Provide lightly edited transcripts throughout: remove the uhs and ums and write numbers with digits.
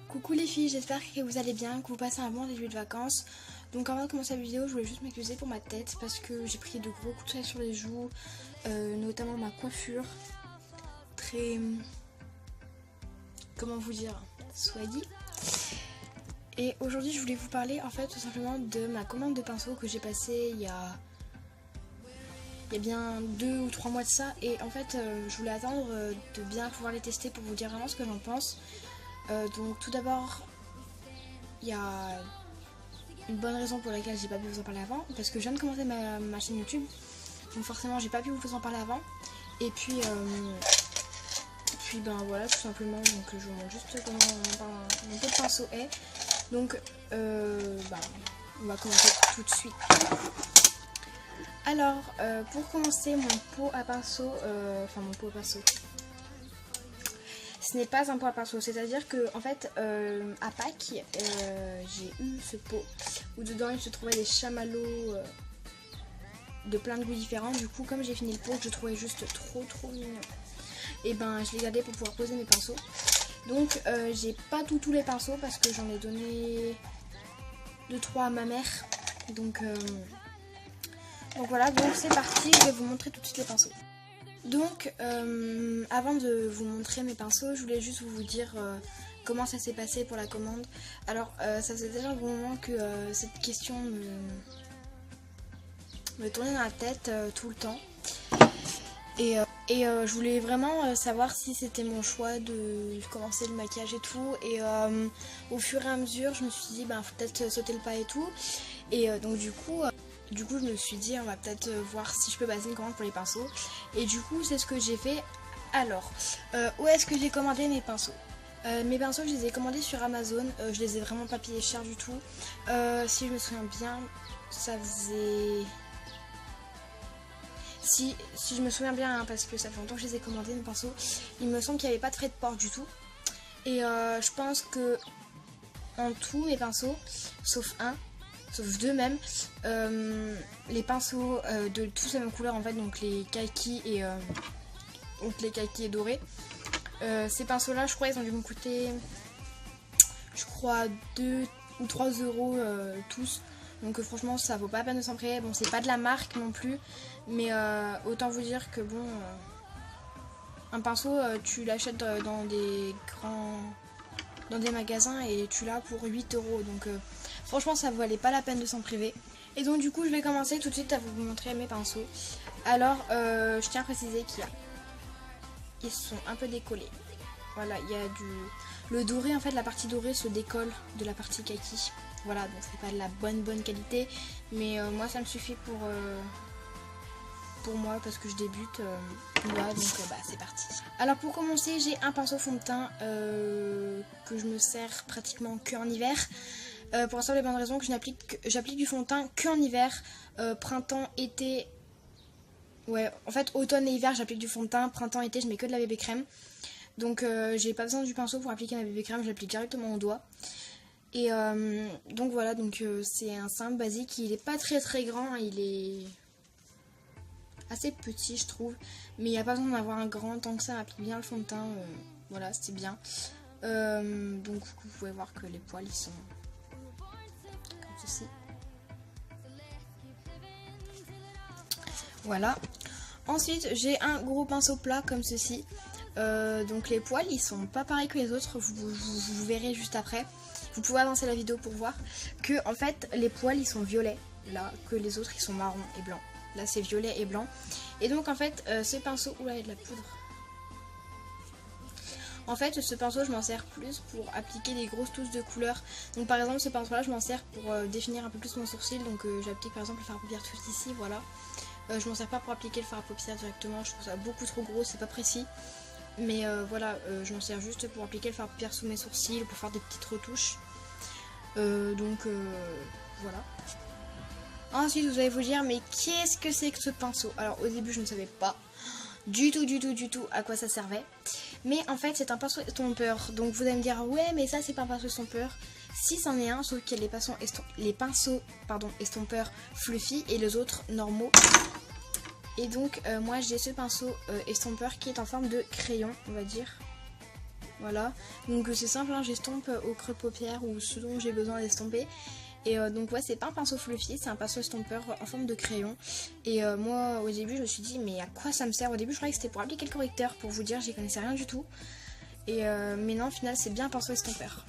Coucou les filles, j'espère que vous allez bien, que vous passez un bon début de vacances. Donc avant de commencer la vidéo, je voulais juste m'excuser pour ma tête parce que j'ai pris de gros coups de soleil sur les joues, notamment ma coiffure, très, comment vous dire, swaggy. Et aujourd'hui je voulais vous parler en fait tout simplement de ma commande de pinceaux que j'ai passée il y a bien 2 ou 3 mois de ça. Et en fait je voulais attendre de bien pouvoir les tester pour vous dire vraiment ce que j'en pense. Donc tout d'abord, il y a une bonne raison pour laquelle j'ai pas pu vous en parler avant, parce que je viens de commencer ma chaîne YouTube, donc forcément j'ai pas pu vous en parler avant. Et puis ben voilà, tout simplement, donc je vous montre juste comment mon pot de pinceau est. Donc on va commencer tout de suite. Alors pour commencer, mon pot à pinceau, ce n'est pas un pot à pinceau, c'est-à-dire que en fait à Pâques j'ai eu ce pot où dedans il se trouvait des chamallows de plein de goûts différents. Du coup, comme j'ai fini le pot que je trouvais juste trop mignon, et ben je l'ai gardé pour pouvoir poser mes pinceaux. Donc j'ai pas tous les pinceaux parce que j'en ai donné 2-3 à ma mère. Donc voilà, donc c'est parti, je vais vous montrer tout de suite les pinceaux. Donc avant de vous montrer mes pinceaux, je voulais juste vous dire comment ça s'est passé pour la commande. Alors ça faisait déjà un bon moment que cette question me tournait dans la tête tout le temps. Et je voulais vraiment savoir si c'était mon choix de commencer le maquillage et tout. Et au fur et à mesure, je me suis dit, faut peut-être sauter le pas et tout. Et donc du coup, je me suis dit, on va peut-être voir si je peux passer une commande pour les pinceaux. Et du coup, c'est ce que j'ai fait. Alors, où est-ce que j'ai commandé mes pinceaux? Mes pinceaux, je les ai commandés sur Amazon. Je les ai vraiment pas payés cher du tout. Si je me souviens bien, ça faisait... Si je me souviens bien, parce que ça fait longtemps que je les ai commandés, mes pinceaux, il me semble qu'il n'y avait pas de frais de port du tout. Et je pense que en tout, mes pinceaux, sauf deux même, les pinceaux de tous la même couleur en fait, donc les kaki et dorés. Ces pinceaux là, je crois, ils ont dû me coûter, je crois, 2 ou 3 euros tous. Donc franchement, ça vaut pas la peine de s'en priver. Bon, c'est pas de la marque non plus, mais autant vous dire que bon, un pinceau, tu l'achètes dans des magasins et tu l'as pour 8 euros. Donc franchement, ça valait pas la peine de s'en priver. Et donc du coup, je vais commencer tout de suite à vous montrer mes pinceaux. Alors, je tiens à préciser qu'ils sont un peu décollés. Voilà, il y a le doré, en fait, la partie dorée se décolle de la partie kaki. Voilà, donc c'est pas de la bonne qualité, mais moi ça me suffit pour moi parce que je débute. Voilà, donc c'est parti. Alors pour commencer, j'ai un pinceau fond de teint que je me sers pratiquement que en hiver. Pour la simple et bonne raison que j'applique du fond de teint que en hiver, printemps, été. Ouais, en fait automne et hiver j'applique du fond de teint, printemps, été je mets que de la bébé crème. Donc j'ai pas besoin du pinceau pour appliquer ma bébé crème, je l'applique directement au doigt. Et donc voilà, donc c'est un simple basique, il est pas très grand, il est assez petit je trouve, mais il n'y a pas besoin d'avoir un grand, tant que ça applique bien le fond de teint, voilà, c'est bien. Donc vous pouvez voir que les poils ils sont comme ceci. Voilà. Ensuite j'ai un gros pinceau plat comme ceci. Donc les poils ils sont pas pareils que les autres, vous verrez juste après. Vous pouvez avancer la vidéo pour voir que en fait les poils ils sont violets là, que les autres ils sont marron et blanc. Là c'est violet et blanc. Et donc en fait ce pinceau, oula il y a de la poudre. En fait ce pinceau je m'en sers plus pour appliquer des grosses touches de couleur. Donc par exemple ce pinceau là je m'en sers pour définir un peu plus mon sourcil. Donc j'applique par exemple le fard à paupières tout ici, voilà. Je m'en sers pas pour appliquer le fard à paupières directement, je trouve ça beaucoup trop gros, c'est pas précis. Mais voilà, je m'en sers juste pour appliquer le fard à paupières sous mes sourcils, pour faire des petites retouches. Voilà. Ensuite vous allez vous dire, mais qu'est-ce que c'est que ce pinceau? Alors au début je ne savais pas du tout à quoi ça servait. Mais en fait c'est un pinceau estompeur. Donc vous allez me dire, ouais mais ça c'est pas un pinceau estompeur. Si c'en est un, sauf qu'il y a les pinceaux estompeurs fluffy et les autres normaux. Et donc moi j'ai ce pinceau estompeur qui est en forme de crayon, on va dire. Voilà, donc c'est simple, hein, j'estompe au creux de paupière ou ce dont j'ai besoin d'estomper. Et donc ouais, c'est pas un pinceau fluffy, c'est un pinceau estompeur en forme de crayon. Et moi au début je me suis dit mais à quoi ça me sert? Au début je croyais que c'était pour appliquer le correcteur, pour vous dire, j'y connaissais rien du tout. Et mais non, au final c'est bien un pinceau estompeur.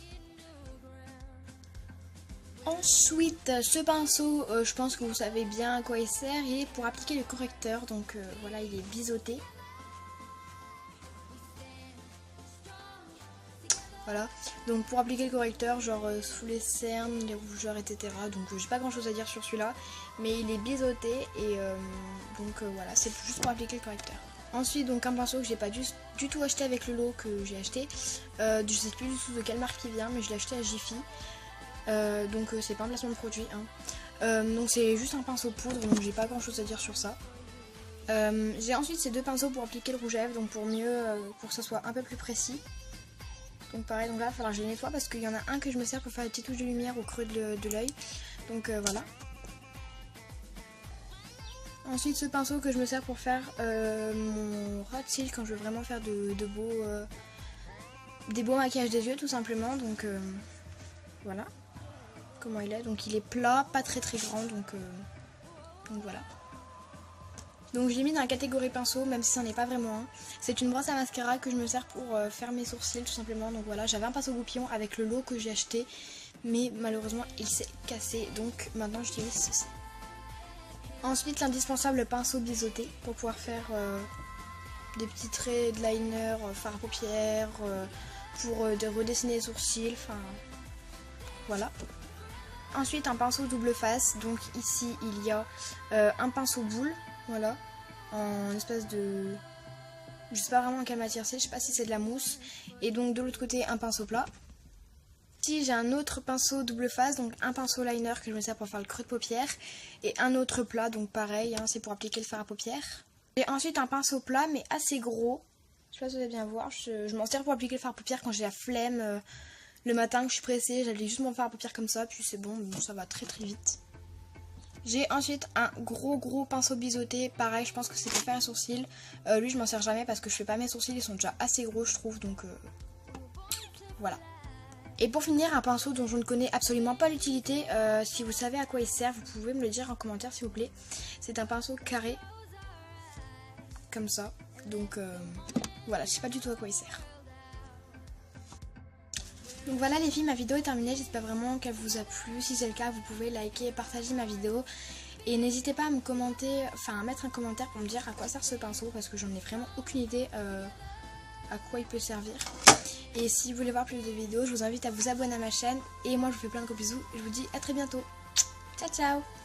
Ensuite, ce pinceau, je pense que vous savez bien à quoi il sert. Il est pour appliquer le correcteur, donc voilà, il est biseauté. Voilà, donc pour appliquer le correcteur, genre sous les cernes, les rougeurs, etc. Donc j'ai pas grand chose à dire sur celui-là, mais il est biseauté et donc voilà, c'est juste pour appliquer le correcteur. Ensuite, donc un pinceau que j'ai pas du tout acheté avec le lot que j'ai acheté. Je sais plus du tout de quelle marque il vient, mais je l'ai acheté à Jiffy. Donc c'est pas un placement de produit, hein. Donc c'est juste un pinceau poudre, donc j'ai pas grand chose à dire sur ça. J'ai ensuite ces deux pinceaux pour appliquer le rouge à lèvres, donc pour mieux, pour que ça soit un peu plus précis. Donc pareil, donc là il va falloir que je les nettoie parce qu'il y en a un que je me sers pour faire des petites touches de lumière au creux de l'œil. Donc voilà. Ensuite ce pinceau que je me sers pour faire mon ras de cils quand je veux vraiment faire des beaux maquillages des yeux tout simplement. Donc voilà comment il est. Donc il est plat, pas très grand, donc voilà. Donc je l'ai mis dans la catégorie pinceau, même si ça n'est pas vraiment un. C'est une brosse à mascara que je me sers pour faire mes sourcils tout simplement. Donc voilà, j'avais un pinceau goupillon avec le lot que j'ai acheté, mais malheureusement il s'est cassé, donc maintenant j'utilise ceci. Ensuite l'indispensable pinceau biseauté pour pouvoir faire des petits traits de liner, fard à paupières, pour redessiner les sourcils, enfin voilà. Ensuite un pinceau double face, donc ici il y a un pinceau boule. Voilà, en espèce de... Je sais pas vraiment en quelle matière c'est, je sais pas si c'est de la mousse. Et donc de l'autre côté un pinceau plat. Ici j'ai un autre pinceau double face, donc un pinceau liner que je me sers pour faire le creux de paupière. Et un autre plat, donc pareil, hein, c'est pour appliquer le fard à paupières. Et ensuite un pinceau plat mais assez gros. Je sais pas si vous allez bien voir, je m'en sers pour appliquer le fard à paupières quand j'ai la flemme. Le matin que je suis pressée, j'applique juste mon fard à paupières comme ça, puis c'est bon, ça va très vite. J'ai ensuite un gros pinceau biseauté, pareil je pense que c'est pour faire les sourcils. Lui je m'en sers jamais parce que je fais pas mes sourcils, ils sont déjà assez gros je trouve, donc voilà. Et pour finir un pinceau dont je ne connais absolument pas l'utilité, si vous savez à quoi il sert vous pouvez me le dire en commentaire s'il vous plaît. C'est un pinceau carré, comme ça, donc voilà, je sais pas du tout à quoi il sert. Donc voilà les filles, ma vidéo est terminée, j'espère vraiment qu'elle vous a plu. Si c'est le cas, vous pouvez liker et partager ma vidéo. Et n'hésitez pas à me commenter, enfin à mettre un commentaire pour me dire à quoi sert ce pinceau, parce que j'en ai vraiment aucune idée à quoi il peut servir. Et si vous voulez voir plus de vidéos, je vous invite à vous abonner à ma chaîne. Et moi je vous fais plein de gros bisous et je vous dis à très bientôt. Ciao ciao.